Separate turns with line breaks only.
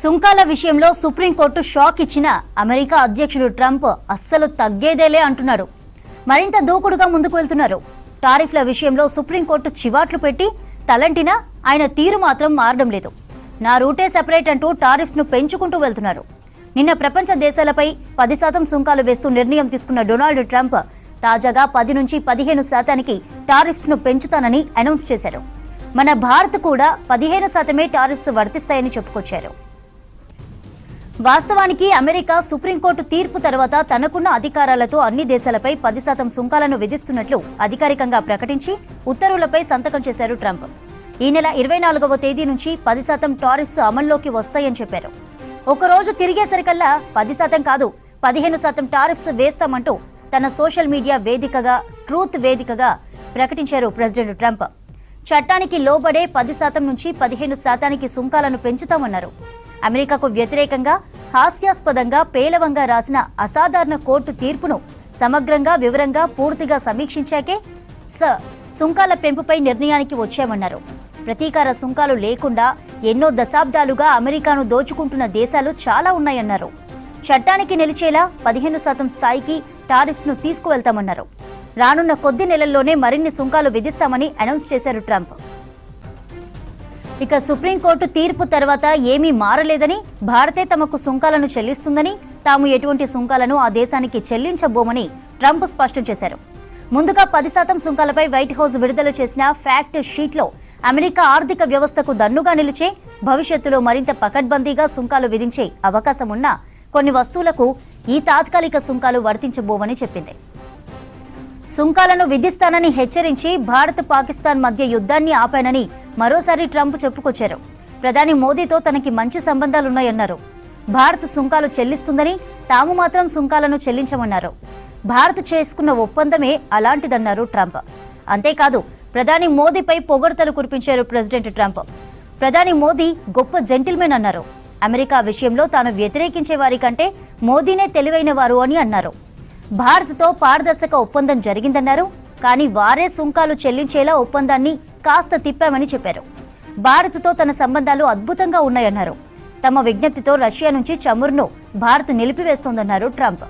సుంకాల విషయంలో supreme court shock ఇచ్చిన అమెరికా అధ్యక్షుడు ట్రంప్ అస్సలు తగ్గేదేలే అంటున్నారు. మరింత దూకుడుగా ముందుకు వెళ్తున్నారు. టారిఫ్ల విషయంలో సుప్రీంకోర్టు చివాట్లు పెట్టి తలంటినా ఆయన తీరు మాత్రం మారడం లేదు. నా రూటే సెపరేట్ అంటూ టారిఫ్స్ ను పెంచుకుంటూ వెళ్తున్నారు. నిన్న ప్రపంచ దేశాలపై 10% సుంకాలు వేస్తూ నిర్ణయం తీసుకున్న డొనాల్డ్ ట్రంప్ తాజాగా 10 నుంచి 15% టారిఫ్స్ ను పెంచుతానని అనౌన్స్ చేశారు. మన భారత్ కూడా 15% టారిఫ్స్ వర్తిస్తాయని చెప్పుకొచ్చారు. వాస్తవానికి అమెరికా సుప్రీంకోర్టు తీర్పు తర్వాత తనకున్న అధికారాలతో అన్ని దేశాలపై 10% సుంకాలను విధిస్తున్నట్లు అధికారికంగా ప్రకటించి ఉత్తర్వులపై సంతకం చేశారు ట్రంప్. ఈ నెల 24వ తేదీ నుంచి 10% టారిఫ్స్ అమల్లోకి వస్తాయని చెప్పారు. ఒకరోజు తిరిగేసరికల్లా 10% కాదు 15% టారిఫ్స్ వేస్తామంటూ తన సోషల్ మీడియా వేదికగా ట్రూత్ వేదికగా ప్రకటించారు ప్రెసిడెంట్ ట్రంప్. చట్టానికి లోబడే 10% నుంచి 15% సుంకాలను పెంచుతామన్నారు. అమెరికాకు వ్యతిరేకంగా హాస్యాస్పదంగా పేలవంగా రాసిన అసాధారణ కోర్టు తీర్పును సమగ్రంగా వివరంగా పూర్తిగా సమీక్షించాకే సుంకాల పెంపుపై నిర్ణయానికి వచ్చామన్నారు. ప్రతీకార సుంకాలు లేకుండా ఎన్నో దశాబ్దాలుగా అమెరికాను దోచుకుంటున్న దేశాలు చాలా ఉన్నాయన్నారు. చట్టానికి నిలిచేలా 15% స్థాయికి టారిఫ్స్ ను తీసుకువెళ్తామన్నారు. రానున్న కొద్ది నెలల్లోనే మరిన్ని సుంకాలు విధిస్తామని అనౌన్స్ చేశారు ట్రంప్. ఇక సుప్రీంకోర్టు తీర్పు తర్వాత ఏమీ మారలేదని, భారతే తమకు సుంకాలను చెల్లిస్తుందని, తాము ఎటువంటి సుంకాలను ఆ దేశానికి చెల్లించబోమని ట్రంప్ స్పష్టం చేశారు. ముందుగా 10% సుంకాలపై వైట్ హౌస్ విడుదల చేసిన ఫ్యాక్ట్ షీట్లో అమెరికా ఆర్థిక వ్యవస్థకు దన్నుగా నిలిచే, భవిష్యత్తులో మరింత పకడ్బందీగా సుంకాలు విధించే అవకాశం ఉన్న కొన్ని వస్తువులకు ఈ తాత్కాలిక సుంకాలు వర్తించబోవని చెప్పింది. సుంకాలను విధిస్తానని హెచ్చరించి భారత్ పాకిస్తాన్ మధ్య యుద్ధాన్ని ఆపానని మరోసారి ట్రంప్ చెప్పుకొచ్చారు. ప్రధాని మోదీతో తనకి మంచి సంబంధాలున్నాయన్నారు. భారత్ సుంకాలు చెల్లిస్తుందని, తాము మాత్రం సుంకాలను చెల్లించమన్నారు. భారత్ చేసుకున్న ఒప్పందమే అలాంటిదన్నారు ట్రంప్. అంతేకాదు ప్రధాని మోదీపై పొగడ్తలు కురిపించారు ప్రెసిడెంట్ ట్రంప్. ప్రధాని మోదీ గొప్ప జెంటిల్మెన్ అన్నారు. అమెరికా విషయంలో తాను వ్యతిరేకించే వారి కంటే మోదీనే తెలివైన వారు అని అన్నారు. భారత్తో పారదర్శక ఒప్పందం జరిగిందన్నారు. కానీ వారే సుంకాలు చెల్లించేలా ఒప్పందాన్ని కాస్త తిప్పామని చెప్పారు. భారత్తో తన సంబంధాలు అద్భుతంగా ఉన్నాయన్నారు. తమ విజ్ఞప్తితో రష్యా నుంచి చమురును భారత్ నిలిపివేస్తోందన్నారు ట్రంప్.